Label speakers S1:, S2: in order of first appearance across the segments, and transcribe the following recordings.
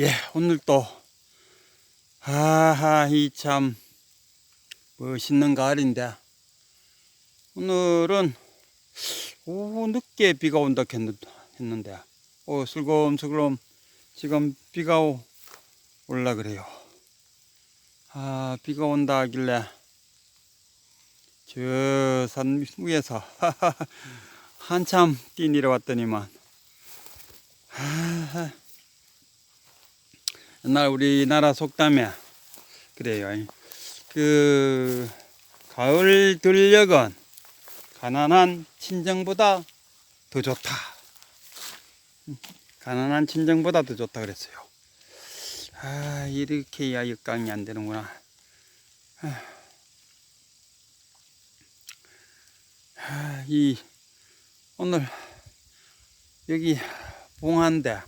S1: 예, 오늘 또, 이 참, 멋있는 가을인데, 오늘은 오후 늦게 비가 온다 했는데, 슬금슬금 지금 비가 올라 그래요. 비가 온다 하길래, 저 산 위에서, 한참 뛰 내려왔더니만, 옛날 우리나라 속담에, 그래요. 가을 들녘은 가난한 친정보다 더 좋다. 가난한 친정보다 더 좋다 그랬어요. 이렇게 해야 역강이 안 되는구나. 오늘 여기 봉화인데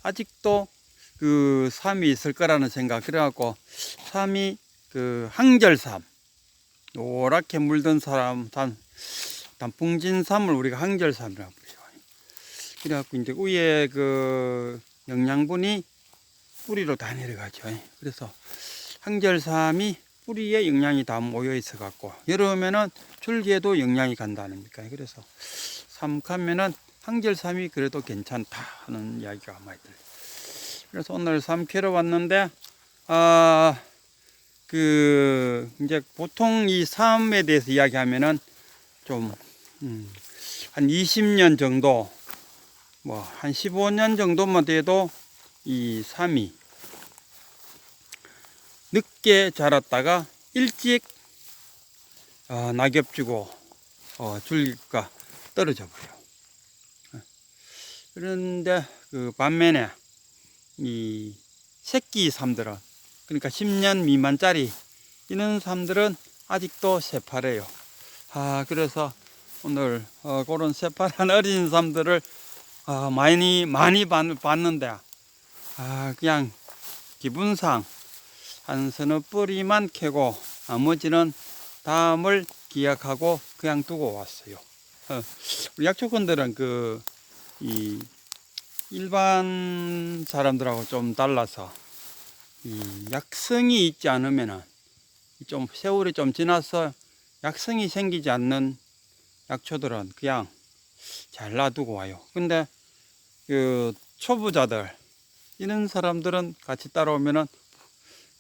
S1: 아직도 그 삼이 있을 거라는 생각. 그래갖고 삼이 항절삼, 노랗게 물든 단풍진삼을 우리가 항절삼이라고 부르죠. 그래갖고 이제 위에 영양분이 뿌리로 다 내려가죠. 그래서 항절삼이 뿌리에 영양이 다 모여 있어 갖고 여름에는 줄기에도 영양이 간다 아닙니까? 그래서 삼가면은 항절삼이 그래도 괜찮다 하는 이야기가 많이 들려요. 그래서 오늘 삼 캐러 왔는데 이제 보통 이 삼에 대해서 이야기하면은 좀 한 20년 정도, 한 15년 정도만 돼도 이 삼이 늦게 자랐다가 일찍 낙엽 주고 줄기가 떨어져 버려요. 그런데 반면에 이 새끼 삼들은, 그러니까 10년 미만짜리 이런 삼들은 아직도 새파래요. 그래서 오늘 그런 새파란 어린 삼들을 많이 봤는데 그냥 기분상 한 서너 뿌리만 캐고 나머지는 다음을 기약하고 그냥 두고 왔어요. 우리 약초꾼들은 이 일반 사람들하고 좀 달라서 이 약성이 있지 않으면은 좀 세월이 좀 지나서 약성이 생기지 않는 약초들은 그냥 잘 놔두고 와요. 근데 초보자들 이런 사람들은 같이 따라오면은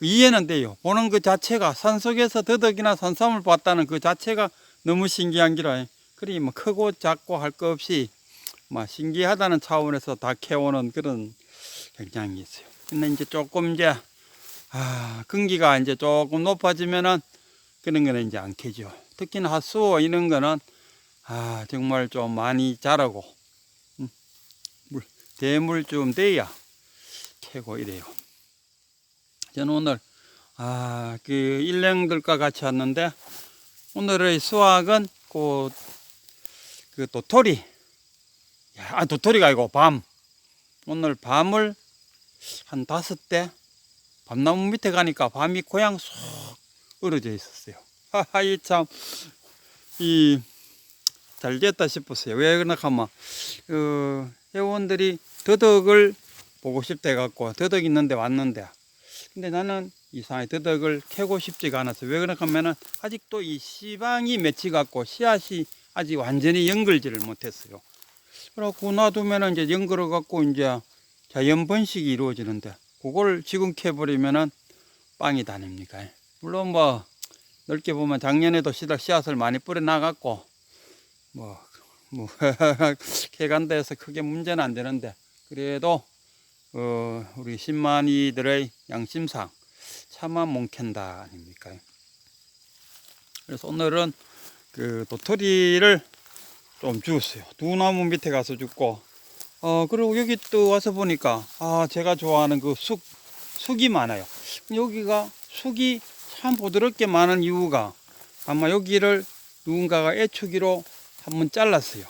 S1: 이해는 돼요. 보는 그 자체가 산속에서 더덕이나 산삼을 봤다는 그 자체가 너무 신기한 기라. 그리 크고 작고 할 거 없이 신기하다는 차원에서 다 캐오는 그런 경향이 있어요. 근데 이제 조금 근기가 이제 조금 높아지면은 그런 거는 이제 안 캐죠. 특히나 핫수어 이런 거는 정말 좀 많이 자라고 대물 좀 돼야 캐고 이래요. 저는 오늘 일행들과 같이 왔는데 오늘의 수확은 도토리. 도토리가 아니고 밤. 오늘 밤을 한 5대 밤나무 밑에 가니까 밤이 고향 쏙 으러져 있었어요. 잘 됐다 싶었어요. 왜 그러나 하면 회원들이 더덕을 보고 싶다 해갖고 더덕 있는데 왔는데, 근데 나는 이상하게 더덕을 캐고 싶지가 않았어. 왜 그러나 하면은 아직도 이 씨방이 맺혀 갖고 씨앗이 아직 완전히 연결지를 못했어요. 그래갖고 놔두면은 이제 연결어 갖고 이제 자연 번식이 이루어지는데 그걸 지금 캐버리면은 빵이 다닙니까? 물론 넓게 보면 작년에도 씨앗을 많이 뿌려 나갔고 캐간다 해서 크게 문제는 안 되는데, 그래도 우리 신만이들의 양심상 차마 못 캔다 아닙니까? 그래서 오늘은 도토리를 좀 주웠어요. 두 나무 밑에 가서 줍고, 그리고 여기 또 와서 보니까 제가 좋아하는 쑥이 많아요. 여기가 쑥이 참 부드럽게 많은 이유가 아마 여기를 누군가가 애초기로 한번 잘랐어요.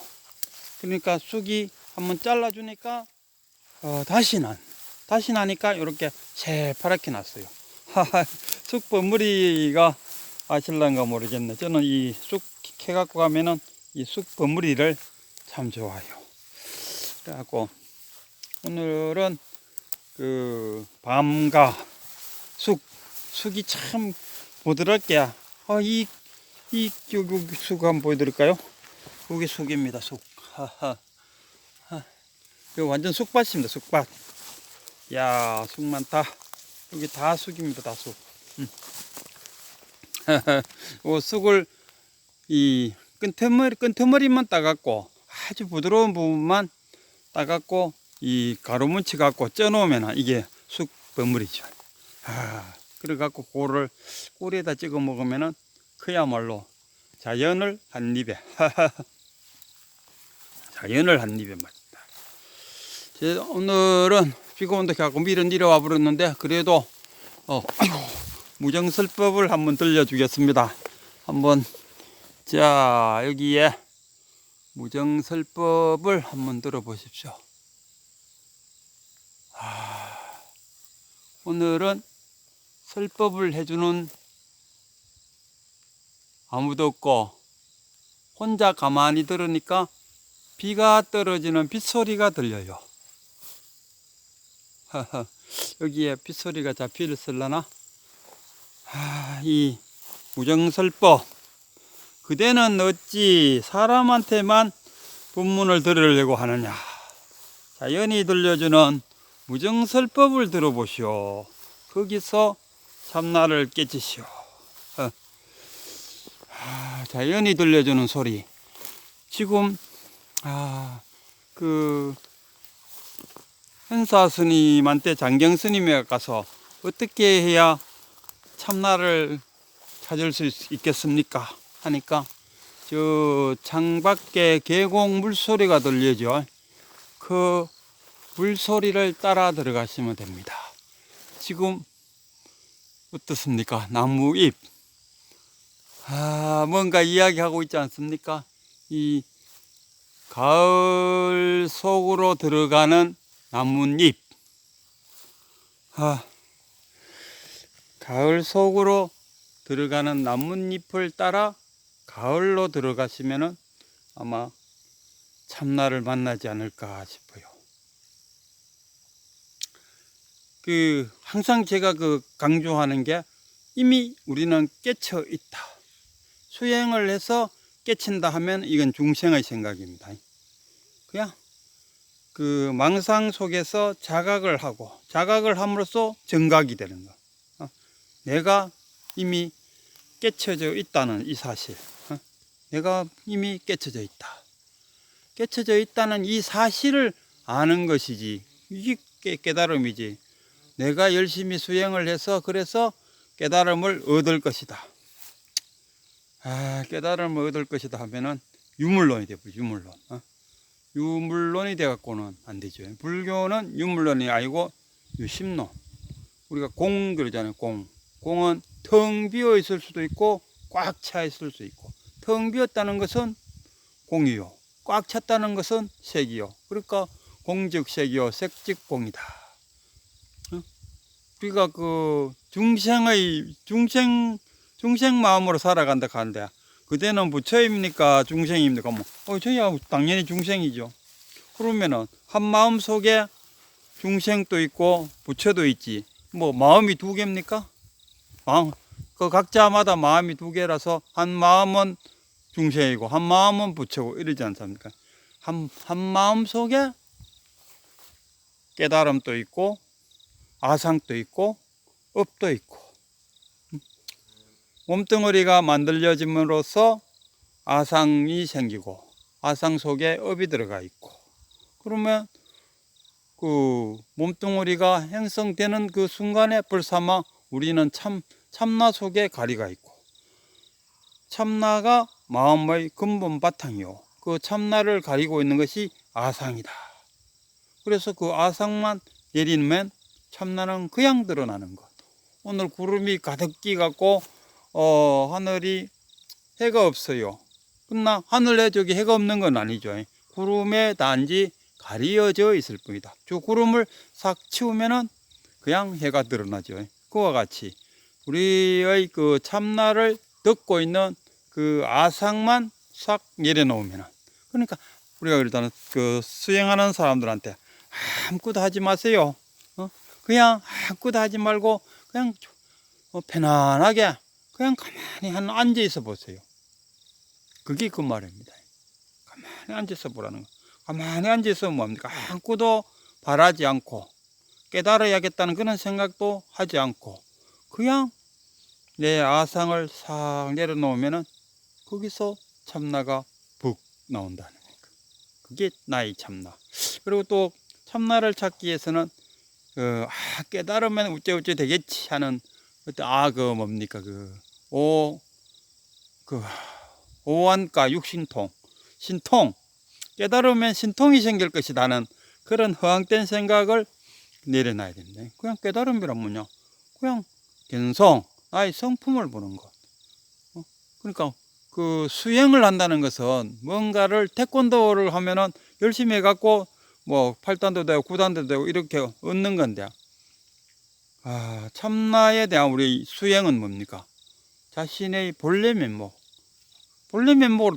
S1: 그러니까 쑥이 한번 잘라주니까 다시 나니까 이렇게 새파랗게 났어요. 쑥 버무리가 아실란가 모르겠네. 저는 이 쑥 캐갖고 가면은 이 쑥 버무리를 참 좋아해요. 그래갖고 오늘은 그 밤과 숙이 참 부드럽게, 여기 숙 한번 보여드릴까요? 여기 숙입니다, 숙. 이거 완전 숙밭입니다, 숙밭. 야, 숙 많다. 여기 다 숙입니다, 다 숙. 이 숙을 이 끈트머리만 따갖고 아주 부드러운 부분만 따갖고 이 가루뭉치 갖고 쪄놓으면 이게 숙 버무리죠. 그래갖고 그거를 꿀에다 찍어 먹으면은 그야말로 자연을 한 입에 자연을 한 입에 맛있다. 오늘은 비가 온다 해갖고 밀은 내려와 버렸는데 그래도 아이고 무정설법을 한번 들려주겠습니다. 한번 자 여기에 무정설법을 한번 들어보십시오. 오늘은 설법을 해주는 아무도 없고 혼자 가만히 들으니까 비가 떨어지는 빗소리가 들려요. 여기에 빗소리가 잡힐려나? 이 무정설법, 그대는 어찌 사람한테만 법문을 들으려고 하느냐. 자연이 들려주는 무정설법을 들어보시오. 거기서 참나를 깨치시오. 자연이 들려주는 소리. 지금 그 현사 스님한테 장경 스님에 가서 어떻게 해야 참나를 찾을 수 있겠습니까? 하니까 저 창밖에 계곡 물소리가 들려죠. 그 물소리를 따라 들어가시면 됩니다. 지금 어떻습니까? 나무잎 뭔가 이야기하고 있지 않습니까? 이 가을 속으로 들어가는 나뭇잎. 가을 속으로 들어가는 나뭇잎을 따라 가을로 들어가시면은 아마 참나를 만나지 않을까 싶어요. 항상 제가 강조하는 게 이미 우리는 깨쳐 있다. 수행을 해서 깨친다 하면 이건 중생의 생각입니다. 그냥 망상 속에서 자각을 하고 자각을 함으로써 정각이 되는 거. 내가 이미 깨쳐져 있다는 이 사실. 내가 이미 깨쳐져 있다. 깨쳐져 있다는 이 사실을 아는 것이지. 이게 깨달음이지. 내가 열심히 수행을 해서 그래서 깨달음을 얻을 것이다. 깨달음을 얻을 것이다 하면은 유물론이 되고 유물론. 유물론이 돼갖고는 안 되죠. 불교는 유물론이 아니고 유심론. 우리가 공 그러잖아요. 공은 텅 비어 있을 수도 있고 꽉 차 있을 수 있고, 텅 비었다는 것은 공이요, 꽉 찼다는 것은 색이요. 그러니까 공즉 색이요, 색즉 공이다. 우리가 중생 마음으로 살아간다 하는데, 그대는 부처입니까 중생입니까? 저야 당연히 중생이죠. 그러면은 한 마음 속에 중생도 있고 부처도 있지. 마음이 두 개입니까? 각자마다 마음이 두 개라서 한 마음은 중생이고 한 마음은 부처고 이러지 않습니까? 한 마음 속에 깨달음도 있고 아상도 있고 업도 있고, 몸뚱어리가 만들어짐으로써 아상이 생기고 아상 속에 업이 들어가 있고, 그러면 몸뚱어리가 형성되는 그 순간에 벌써마 우리는 참나 속에 가리가 있고, 참나가 마음의 근본 바탕이요, 그 참나를 가리고 있는 것이 아상이다. 그래서 그 아상만 내리면 참나는 그냥 드러나는 것. 오늘 구름이 가득 끼갖고 하늘이 해가 없어요. 그러나 하늘에 저기 해가 없는 건 아니죠. 구름에 단지 가리어져 있을 뿐이다. 저 구름을 싹 치우면은 그냥 해가 드러나죠. 그와 같이 우리의 참나를 듣고 있는 아상만 싹 내려놓으면은, 그러니까 우리가 그러잖아요. 수행하는 사람들한테 아무것도 하지 마세요. 그냥 아무것도 하지 말고 그냥 편안하게 그냥 가만히 앉아 있어 보세요. 그게 그 말입니다. 가만히 앉아 있어 보라는 거. 가만히 앉아 있으면 뭡니까? 아무것도 바라지 않고 깨달아야겠다는 그런 생각도 하지 않고 그냥 내 아상을 싹 내려놓으면은 거기서 참나가 북 나온다는 거니까. 그게 나의 참나. 그리고 또 참나를 찾기 위해서는 깨달으면 어째어째 되겠지 하는 그 뭡니까 오한가 육신통 신통 깨달으면 신통이 생길 것이라는 그런 허황된 생각을 내려놔야 됩니다. 그냥 깨달음이란 뭐냐? 그냥 견성 나의 성품을 보는 것. 그러니까 그 수행을 한다는 것은 뭔가를 태권도를 하면은 열심히 해갖고 뭐 8단도 되고 9단도 되고 이렇게 얻는 건데, 참나에 대한 우리 수행은 뭡니까? 자신의 본래 면목으로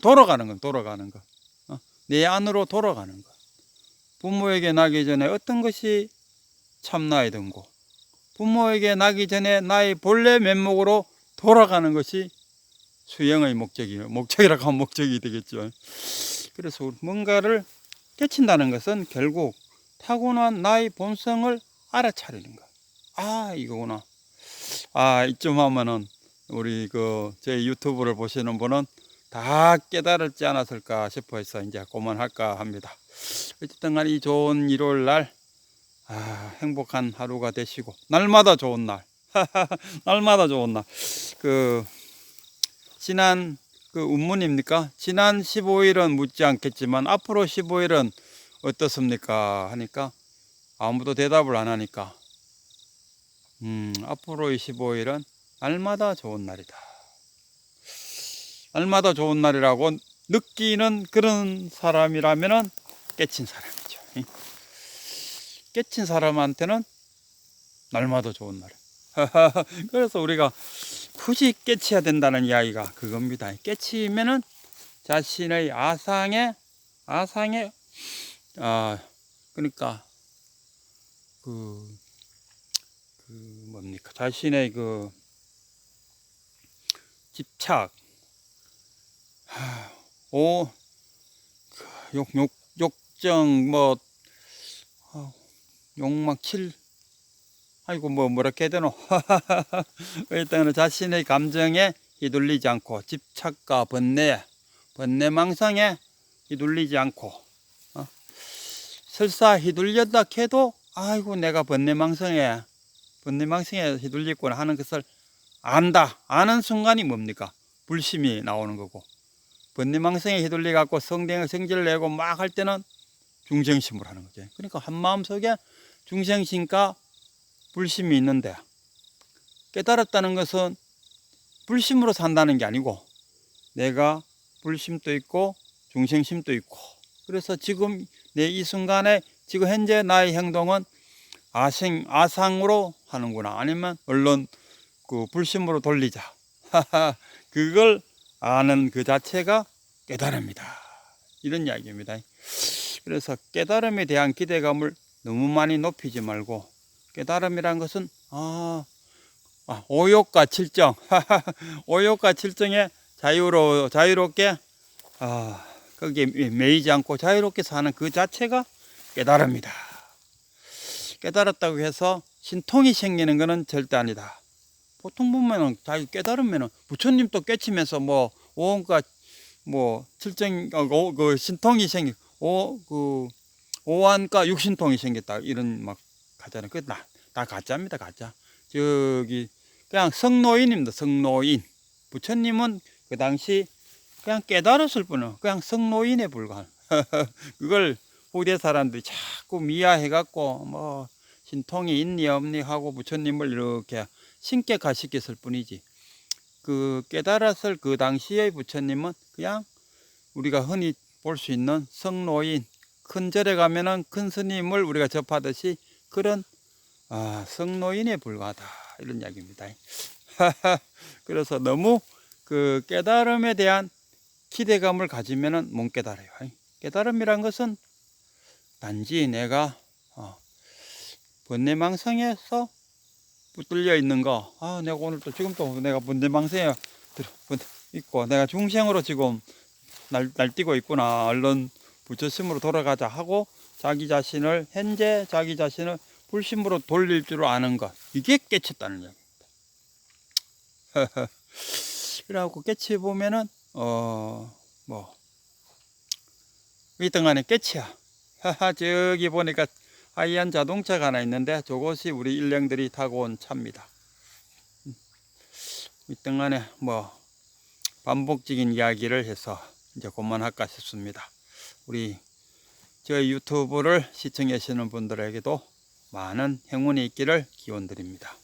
S1: 돌아가는 것, 내 안으로 돌아가는 것. 부모에게 나기 전에 어떤 것이 참나의 등고, 부모에게 나기 전에 나의 본래 면목으로 돌아가는 것이 수행의 목적이라고 하면 목적이 되겠죠. 그래서 뭔가를 깨친다는 것은 결국 타고난 나의 본성을 알아차리는 것. 이거구나. 이쯤 하면은 우리 제 유튜브를 보시는 분은 다 깨달았지 않았을까 싶어서 이제 그만할까 합니다. 어쨌든 간에 이 좋은 일요일 날 행복한 하루가 되시고, 날마다 좋은 날 날마다 좋은 날. 지난 운문입니까? 지난 15일은 묻지 않겠지만 앞으로 15일은 어떻습니까? 하니까 아무도 대답을 안 하니까 앞으로의 15일은 날마다 좋은 날이다. 날마다 좋은 날이라고 느끼는 그런 사람이라면은 깨친 사람이죠. 깨친 사람한테는 날마다 좋은 날. 그래서 우리가 굳이 깨쳐야 된다는 이야기가 그겁니다. 깨치면은 자신의 아상에 그러니까 뭡니까? 자신의 집착, 욕정, 욕망, 뭐라 해야 되노? 일단은 자신의 감정에 휘둘리지 않고, 집착과 번뇌망상에 휘둘리지 않고, 설사 휘둘렸다 해도 내가 번뇌망상에 휘둘렸구나 하는 것을 아는 순간이 뭡니까? 불심이 나오는 거고, 번뇌망상에 휘둘려 갖고 성질을 내고 막 할 때는 중생심을 하는 거죠. 그러니까 한 마음 속에 중생심과 불심이 있는데, 깨달았다는 것은 불심으로 산다는 게 아니고 내가 불심도 있고 중생심도 있고, 그래서 지금 내 이 순간에 지금 현재 나의 행동은 아상으로 하는구나, 아니면 얼른 불심으로 돌리자. 그걸 아는 그 자체가 깨달음이다, 이런 이야기입니다. 그래서 깨달음에 대한 기대감을 너무 많이 높이지 말고, 깨달음이란 것은 오욕과 칠정 오욕과 칠정에 자유롭게 거기에 매이지 않고 자유롭게 사는 그 자체가 깨달음이다. 깨달았다고 해서 신통이 생기는 것은 절대 아니다. 보통 보면은 자기 깨달으면은 부처님도 깨치면서 오온과 칠정 신통이 오한과 육신통이 생겼다 이런 막 가잖아요. 그 다 가짜입니다. 가짜. 그냥 성노인입니다. 성노인. 부처님은 그 당시 그냥 깨달았을 뿐이에요. 그냥 성노인에 불과한. 그걸 후대 사람들이 자꾸 미화해갖고 신통이 있니 없니 하고 부처님을 이렇게 신격화시켰을 뿐이지, 깨달았을 그 당시의 부처님은 그냥 우리가 흔히 볼 수 있는 성노인, 큰 절에 가면은 큰 스님을 우리가 접하듯이 그런 성노인에 불과하다, 이런 이야기입니다. 그래서 너무 깨달음에 대한 기대감을 가지면은 못 깨달아요. 깨달음이란 것은 단지 내가 번뇌망상에서 붙들려 있는 거. 아, 내가 오늘 또 지금 또 내가 번뇌망상에 있고 내가 중생으로 지금 날뛰고 있구나. 얼른 부처심으로 돌아가자 하고 자기 자신을 현재 자기 자신을 불심으로 돌릴 줄 아는 것. 이게 깨쳤다는 얘기입니다. 그래갖고 깨치 보면은 뭐 위등안에 깨치야. 저기 보니까 하얀 자동차가 하나 있는데 저것이 우리 일령들이 타고 온 차입니다. 위등안에 뭐 반복적인 이야기를 해서 이제 그만할까 싶습니다. 우리 저희 유튜브를 시청하시는 분들에게도 많은 행운이 있기를 기원드립니다.